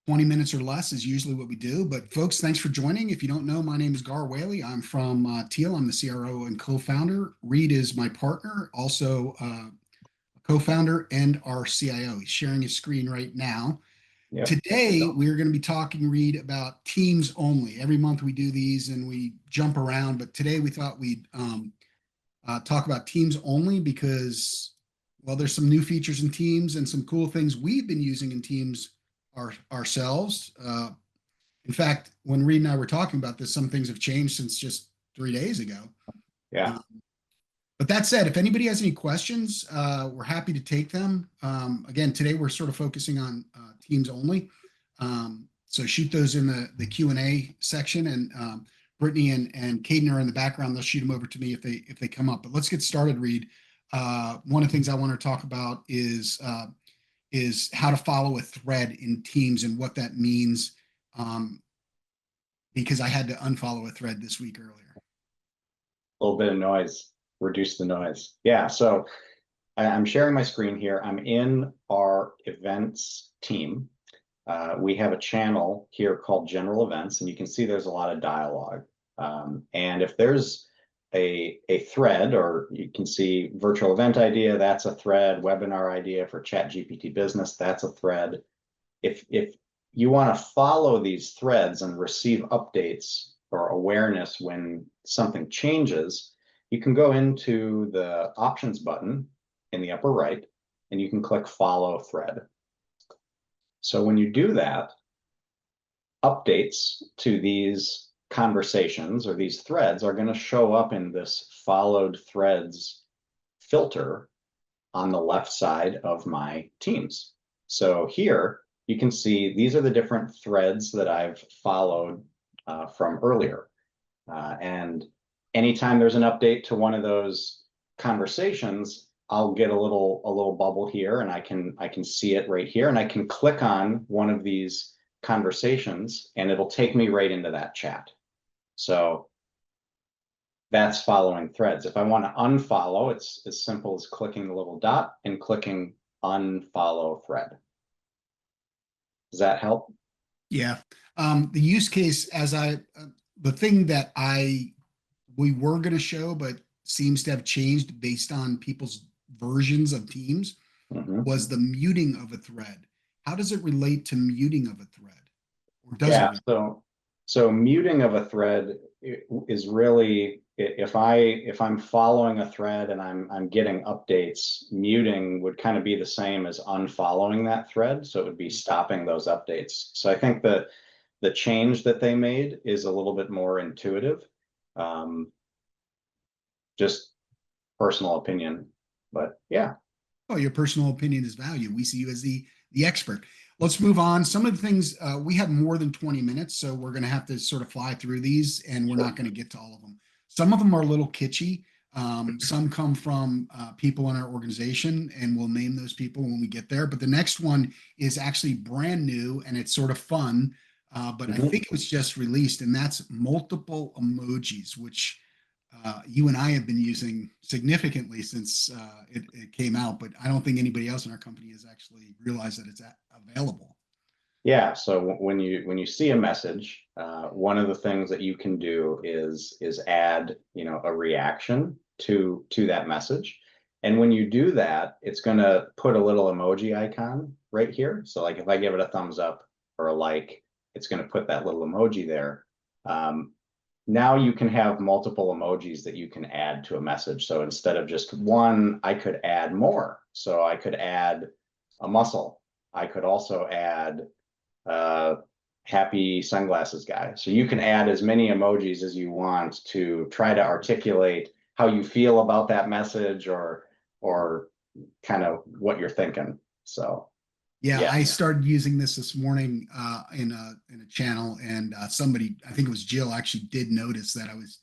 20 minutes or less is usually what we do. But folks, thanks for joining. If you don't know, my name is Whaley. I'm from Teal. I'm the CRO and co-founder. Reid is my partner, also co-founder and our CIO. He's sharing his screen right now. Yep. Today, we're going to be talking, Reid, about teams only. Every month we do these and we jump around, but today we thought we'd talk about teams only because, well, there's some new features in Teams and some cool things we've been using in Teams ourselves. In fact, when Reid and I were talking about this, some things have changed since just 3 days ago. Yeah. But that said, if anybody has any questions, we're happy to take them. Again, today we're sort of focusing on Teams only. So shoot those in the Q&A section, and Brittany and Caden are in the background. They'll shoot them over to me if they come up. But let's get started, Reid. One of the things I want to talk about is how to follow a thread in Teams and what that means, because I had to unfollow a thread this week earlier. A little bit of noise, reduce the noise. Yeah, so I'm sharing my screen here. I'm in our events team. We have a channel here called General Events, and you can see there's a lot of dialogue. And if there's a thread, or you can see virtual event idea, that's a thread. Webinar idea for ChatGPT Business, that's a thread. If you want to follow these threads and receive updates or awareness when something changes, you can go into the options button in the upper right, and you can click follow thread. So when you do that, updates to these conversations or these threads are going to show up in this followed threads filter on the left side of my Teams. So here you can see these are the different threads that I've followed from earlier. And anytime there's an update to one of those conversations, I'll get a little bubble here, and I can see it right here, and I can click on one of these conversations and it'll take me right into that chat. So that's following threads. If I want to unfollow, it's as simple as clicking the little dot and clicking unfollow thread. Does that help? Yeah. The use case, the thing that we were going to show, but seems to have changed based on people's versions of Teams, was the muting of a thread. How does it relate to muting of a thread? Or does it? So muting of a thread is really, if I'm following a thread and I'm getting updates, muting would kind of be the same as unfollowing that thread. So it would be stopping those updates. So I think that the change that they made is a little bit more intuitive. Just personal opinion, but yeah. Oh, your personal opinion is value. We see you as the expert. Let's move on. Some of the things, we have more than 20 minutes, so we're going to have to sort of fly through these, and we're not going to get to all of them. Some of them are a little kitschy. Some come from people in our organization, and we'll name those people when we get there. But the next one is actually brand new, and it's sort of fun, but I think it was just released, and that's multiple emojis, which you and I have been using significantly since it came out, but I don't think anybody else in our company has actually realized that it's available. Yeah, so when you see a message, one of the things that you can do is add, a reaction to that message. And when you do that, it's going to put a little emoji icon right here. So like if I give it a thumbs up or a like, it's going to put that little emoji there. Now you can have multiple emojis that you can add to a message. So instead of just one, I could add more. So I could add a muscle. I could also add happy sunglasses guy. So you can add as many emojis as you want to try to articulate how you feel about that message or kind of what you're thinking. So yeah, I started using this morning in a channel, and somebody, I think it was Jill, actually did notice that I was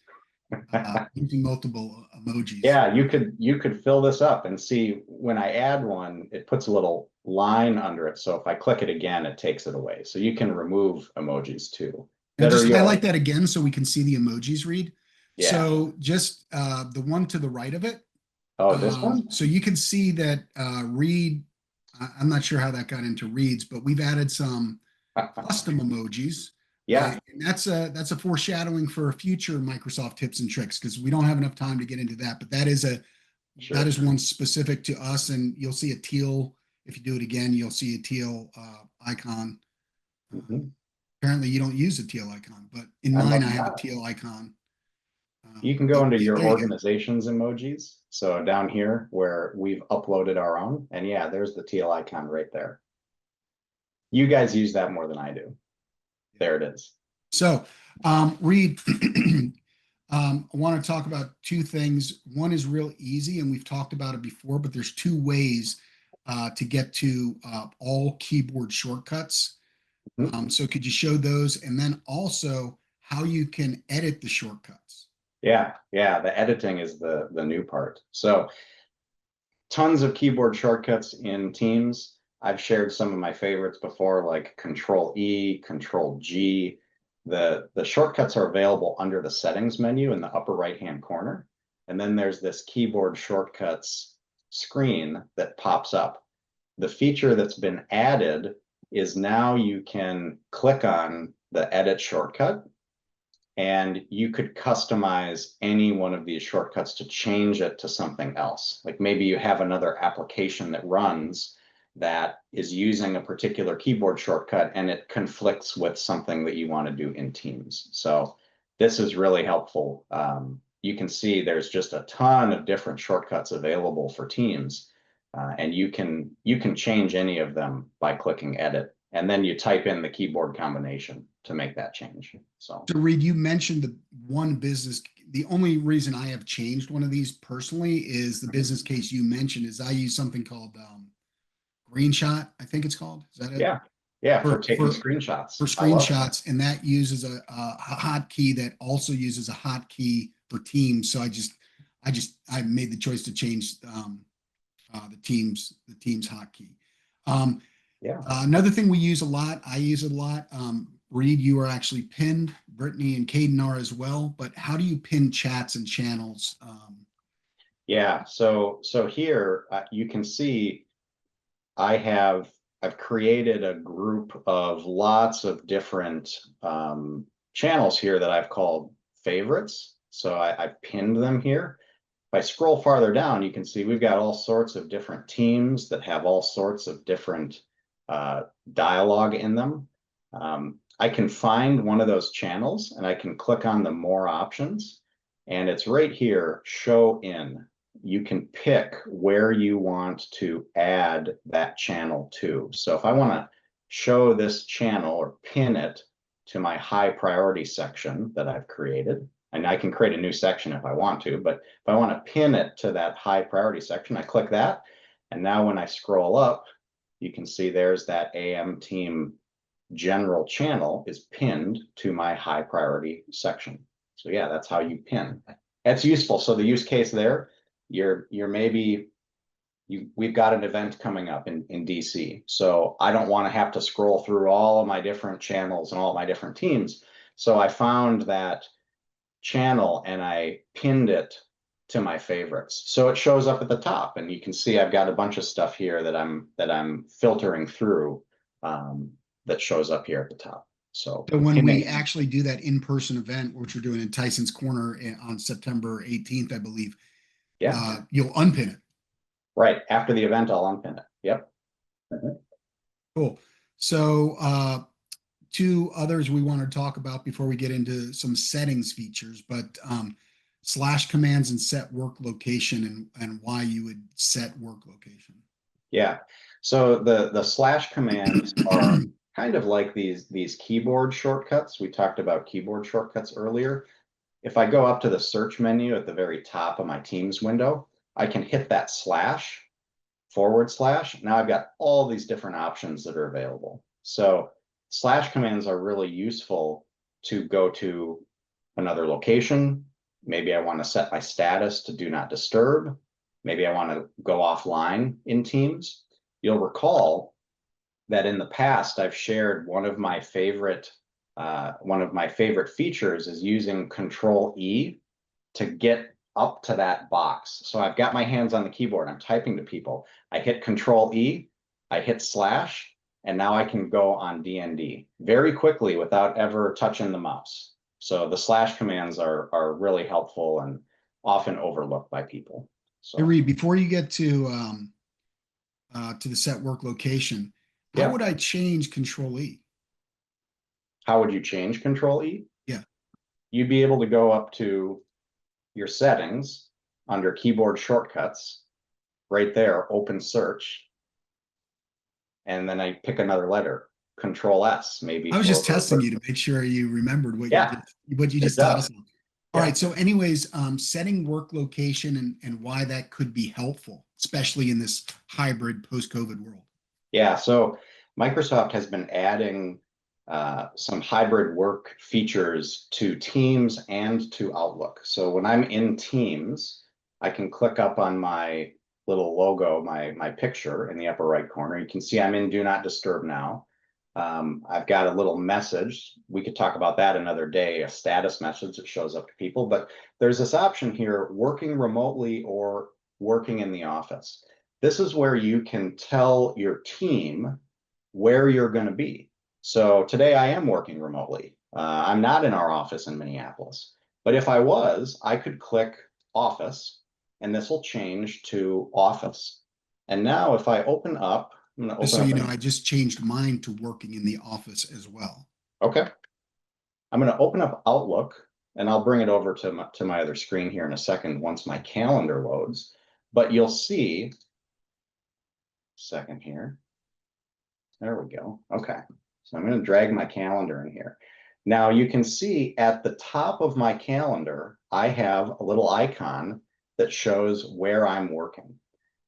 using multiple emojis. Yeah, you could fill this up and see when I add one, it puts a little line under it. So if I click it again, it takes it away. So you can remove emojis too. And just highlight that again so we can see the emojis, Reid. Yeah. So just the one to the right of it. Oh, this one? So you can see that Reid, I'm not sure how that got into Reid's, but we've added some custom emojis. Yeah, And that's a foreshadowing for future Microsoft tips and tricks, because we don't have enough time to get into that. But that sure. is one specific to us, and you'll see a teal. If you do it again, you'll see a teal icon. Mhm. Apparently, you don't use a teal icon, but in I mine, I must have a not. teal icon. You can go But into yeah, your there you go. organization's emojis. So down here where we've uploaded our own, and yeah, there's the teal icon right there. You guys use that more than I do. There it is. So, Reid, I want to talk about two things. One is real easy, and we've talked about it before, but there's two ways to get to all keyboard shortcuts. Mhm. So could you show those, and then also how you can edit the shortcuts? Yeah, yeah, the editing is the new part. So tons of keyboard shortcuts in Teams. I've shared some of my favorites before, like Control E, Control G. The shortcuts are available under the settings menu in the upper right-hand corner. And then there's this keyboard shortcuts screen that pops up. The feature that's been added is now you can click on the edit shortcut and you could customize any one of these shortcuts to change it to something else. Like maybe you have another application that runs that is using a particular keyboard shortcut and it conflicts with something that you want to do in Teams. So this is really helpful. You can see there's just a ton of different shortcuts available for Teams, and you can change any of them by clicking edit, and then you type in the keyboard combination to make that change. So So, Reid, you mentioned the one business. The only reason I have changed one of these personally is the business case you mentioned is I use something called Greenshot, I think it's called. Is that it? yeah, yeah, for For taking for screenshots. for I love that. screenshots, and that uses a hotkey that also uses a hotkey for Teams. So I made the choice to change the Teams hotkey. Um, Yeah. Another thing we use a lot, I use it a lot. Reid, you are actually pinned. Brittany and Caden are as well. But how do you pin chats and channels? Yeah, so here you can see I've created a group of lots of different channels here that I've called favorites. So I've pinned them here. If I scroll farther down, you can see we've got all sorts of different teams that have all sorts of different dialogue in them. I can find one of those channels and I can click on the more options, and it's right here, show in. You can pick where you want to add that channel to. So if I want to show this channel or pin it to my high priority section that I've created, and I can create a new section if I want to, but if I want to pin it to that high priority section, I click that. And now when I scroll up, you can see there's that AM team general channel is pinned to my high priority section. So yeah, that's how you pin. That's useful. So the use case there, you're maybe we've got an event coming up in DC. So I don't want to have to scroll through all of my different channels and all of my different teams. So I found that channel and I pinned it to my favorites. So it shows up at the top, and you can see I've got a bunch of stuff here that I'm filtering through that shows up here at the top. So So when we pinning, actually do that in-person event, which we're doing in Tyson's Corner on September 18th, I believe, yeah, you'll unpin it. right. After the event, I'll unpin it. Yep. Mhm. Cool. So two others we want to talk about before we get into some settings features, but slash commands and set work location, and why you would set work location. Yeah. So the slash commands are kind of like these keyboard shortcuts. We talked about keyboard shortcuts earlier. If I go up to the search menu at the very top of my Teams window, I can hit that slash /. Now I've got all these different options that are available. So slash commands are really useful to go to another location. Maybe I want to set my status to do not disturb. Maybe I want to go offline in Teams. You'll recall that in the past, I've shared one of my favorite features is using Control E to get up to that box. So I've got my hands on the keyboard, I'm typing to people. I hit Control E, I hit slash, And now I can go on DND very quickly without ever touching the mouse. So the slash commands are really helpful and often overlooked by people. Hey, So Reid, before you get to the set work location, how yeah, would I change Control E? how would you change Control E? Yeah. You'd be able to go up to your settings under keyboard shortcuts, right there, open search, and then I pick another letter, Control S, maybe I was for just testing you to make sure you remembered yeah, what you it just taught does. us. All Yeah. right. So, anyways, setting work location and why that could be helpful, especially in this hybrid post-COVID world. Yeah, so Microsoft has been adding some hybrid work features to Teams and to Outlook. So when I'm in Teams, I can click up on my little logo, my picture in the upper right corner. You can see I'm in Do Not Disturb now. I've got a little message. We could talk about that another day, a status message that shows up to people. But there's this option here, working remotely or working in the office. This is where you can tell your team where you're going to be. So today I am working remotely. I'm not in our office in Minneapolis, but if I was, I could click office and this will change to office. And now if I open up, I'm going to Just open so you up. know, I just changed mine to working in the office as well. Okay. I'm going to open up Outlook and I'll bring it over to my other screen here in a second once my calendar loads. But you'll see, second here. There we go. Okay. So I'm going to drag my calendar in here. Now you can see at the top of my calendar, I have a little icon that shows where I'm working.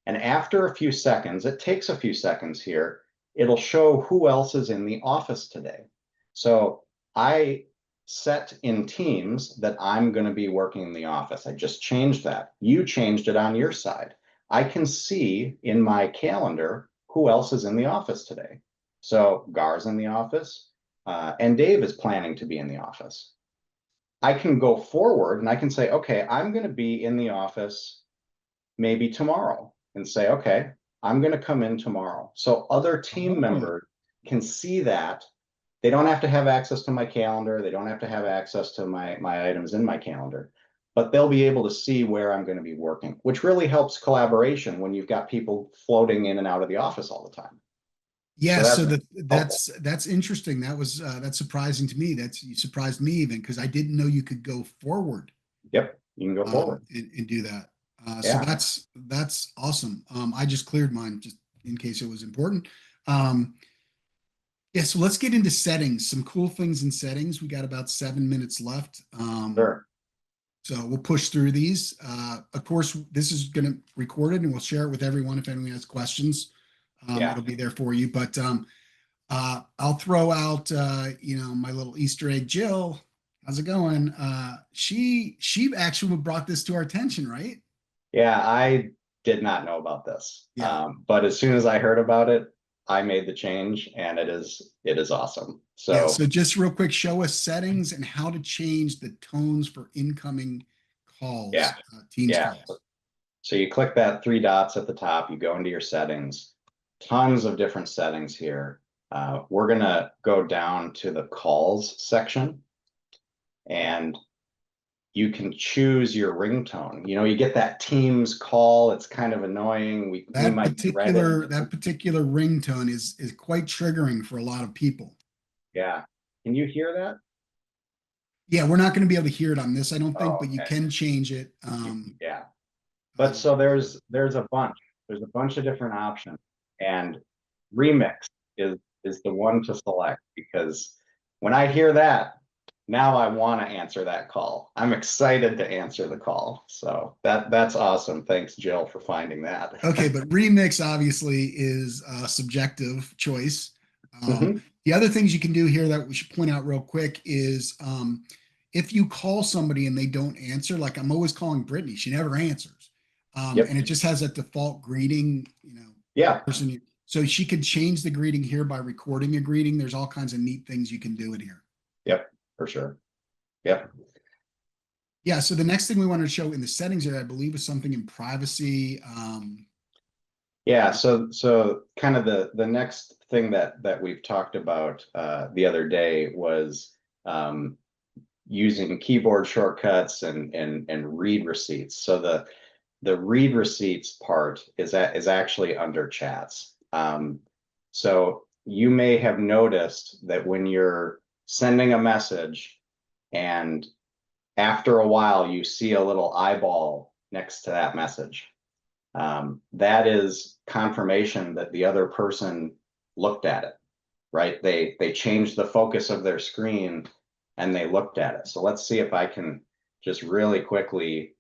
And after a few seconds, it takes a few seconds here, it'll show who else is in the office today. So I set in Teams that I'm going to be working in the office. I just changed that. You changed it on your side. I can see in my calendar who else is in the office today. So Gar's in the office, and Dave is planning to be in the office. I can go forward and I can say, okay, I'm going to be in the office maybe tomorrow, and say, okay, I'm going to come in tomorrow. So other team members can see that. They don't have to have access to my calendar. They don't have to have access to my items in my calendar, but they'll be able to see where I'm going to be working, which really helps collaboration when you've got people floating in and out of the office all the time. Yeah, So so that's that's interesting. That's surprising to me. You surprised me even because I didn't know you could go forward. Yep, you can go forward. And do that. So Yeah. that's awesome. I just cleared mine just in case it was important. Yeah, so let's get into settings. Some cool things in settings. We got about 7 minutes left. Sure. So we'll push through these. Of course, this is going to record it and we'll share it with everyone if anyone has questions. Yeah. It'll be there for you. But I'll throw out my little Easter egg. Jill, how's it going? She actually brought this to our attention, right? Yeah, I did not know about this. Yeah. But as soon as I heard about it, I made the change and it is awesome. Yeah, So so just real quick, show us settings and how to change the tones for incoming calls, yeah, Teams yeah. calls. So you click that three dots at the top, you go into your settings, tons of different settings here. We're gonna go down to the calls section and you can choose your ringtone. You get that Teams call, it's kind of annoying. We That might dread it. particular ringtone is quite triggering for a lot of people. Yeah. Can you hear that? Yeah, we're not going to be able to hear it on this, I don't think, Oh, but you okay. can change it. Yeah. But so there's a bunch of different options, and remix is the one to select because when I hear that, now I want to answer that call. I'm excited to answer the call. So that's awesome. Thanks, Jill, for finding that. Okay, but remix obviously is a subjective choice. Mhm. The other things you can do here that we should point out real quick is if you call somebody and they don't answer, like I'm always calling Brittany, she never answers. Yep. And it just has a default greeting, Yeah. person. So she could change the greeting here by recording a greeting. There's all kinds of neat things you can do it here. Yep, for sure. Yep. Yeah, so the next thing we wanted to show in the settings area, I believe, is something in privacy. Yeah, so kind of the next thing that we've talked about the other day was using keyboard shortcuts and read receipts. So the read receipts part is actually under chats. So you may have noticed that when you're sending a message and after a while you see a little eyeball next to that message. That is confirmation that the other person looked at it, right? They changed the focus of their screen and they looked at it. So let's see if I can just really quickly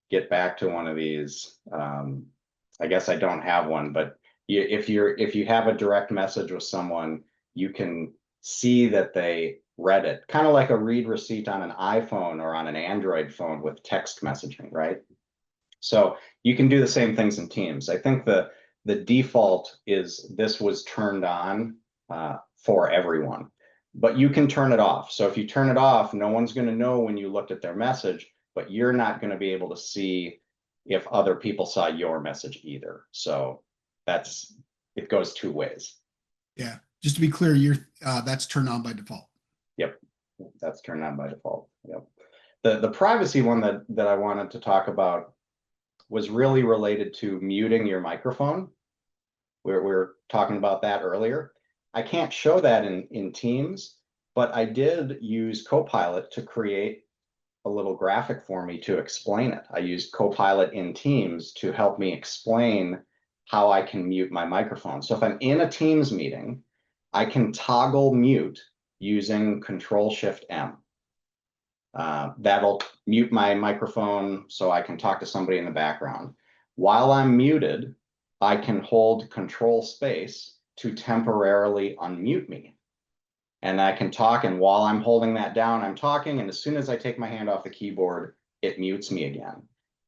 get back to one of these. I guess I don't have one, but if you have a direct message with someone, you can see that they read it, kind of like a read receipt on an iPhone or on an Android phone with text messaging, right? So you can do the same things in Teams. I think the default is this was turned on for everyone, but you can turn it off. So if you turn it off, no one's going to know when you looked at their message, but you're not going to be able to see if other people saw your message either. So it goes two ways. Yeah, just to be clear, you're that's turned on by default. Yep, that's turned on by default. Yep. The privacy one that I wanted to talk about was really related to muting your microphone. We were talking about that earlier. I can't show that in Teams, but I did use Copilot to create a little graphic for me to explain it. I used Copilot in Teams to help me explain how I can mute my microphone. So if I'm in a Teams meeting, I can toggle mute using Control-Shift-M. That'll mute my microphone so I can talk to somebody in the background. While I'm muted, I can hold Control Space to temporarily unmute me. And I can talk, and while I'm holding that down, I'm talking, and as soon as I take my hand off the keyboard, it mutes me again.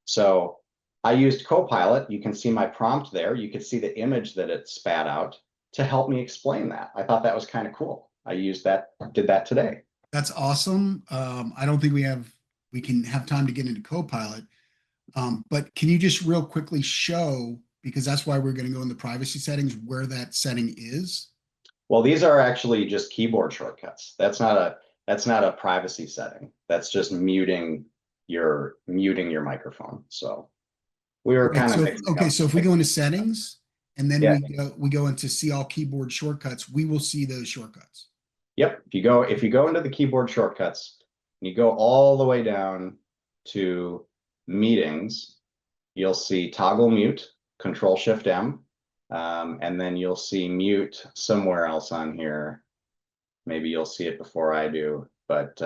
So I used Copilot. You can see my prompt there. You can see the image that it spat out to help me explain that. I thought that was kind of cool. I did that today. That's awesome. I don't think we can have time to get into Copilot. But can you just real quickly show, because that's why we're going to go in the privacy settings, where that setting is? Well, these are actually just keyboard shortcuts. That's not a privacy setting. That's just muting your microphone. So we were kind of okay. So if we go into settings and then yeah. we go into see all keyboard shortcuts, we will see those shortcuts. Yep. If you go into the keyboard shortcuts and you go all the way down to meetings, you'll see toggle mute, Control-Shift-M, and then you'll see mute somewhere else on here. Maybe you'll see it before I do, but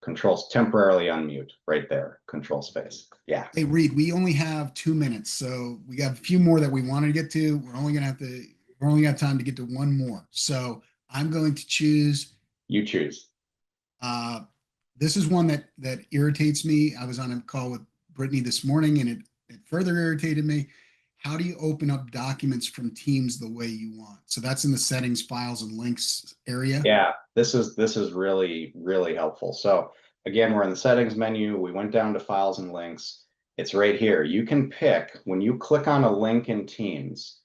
controls temporarily unmute right there, Control Space. Yeah. Hey, Reid, we only have 2 minutes, so we got a few more that we wanted to get to. We're only got time to get to one more. So I'm going to choose. You choose. This is one that irritates me. I was on a call with Brittany this morning, and it further irritated me. How do you open up documents from Teams the way you want? So that's in the settings, files, and links area. Yeah, this is really, really helpful. So again, we're in the settings menu. We went down to files and links. It's right here. You can pick when you click on a link in Teams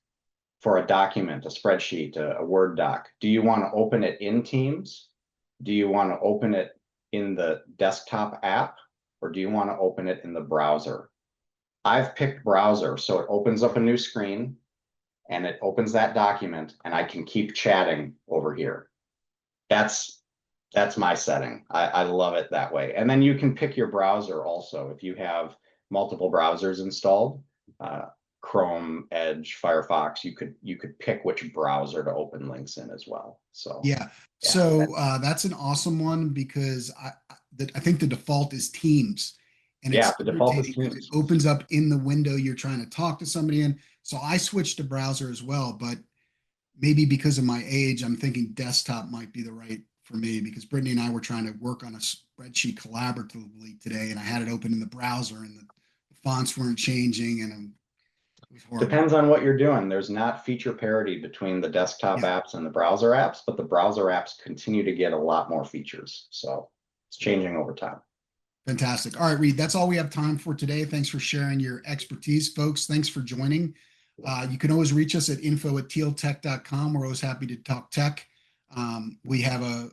for a document, a spreadsheet, a Word doc. Do you want to open it in Teams? Do you want to open it in the desktop app, or do you want to open it in the browser? I've picked browser, so it opens up a new screen and it opens that document and I can keep chatting over here. That's my setting. I love it that way. And then you can pick your browser also. If you have multiple browsers installed, Chrome, Edge, Firefox, you could pick which browser to open links in as well. So yeah. So that's an awesome one, because I think the default is Teams. And yeah, the default is Teams. It opens up in the window you're trying to talk to somebody in. So I switched to browser as well, but maybe because of my age, I'm thinking desktop might be the right for me, because Brittany and I were trying to work on a spreadsheet collaboratively today, and I had it open in the browser, and the fonts weren't changing, and it was horrible. Depends on what you're doing. There's not feature parity between the desktop apps and the browser apps, but the browser apps continue to get a lot more features. So it's changing over time. Fantastic. All right, Reid, that's all we have time for today. Thanks for sharing your expertise, folks. Thanks for joining. You can always reach us at info@tealtech.com. We're always happy to talk tech. We have a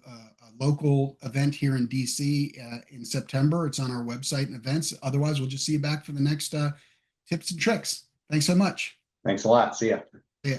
local event here in DC in September. It's on our website and events. Otherwise, we'll just see you back for the next tips and tricks. Thanks so much. Thanks a lot. See ya. See ya.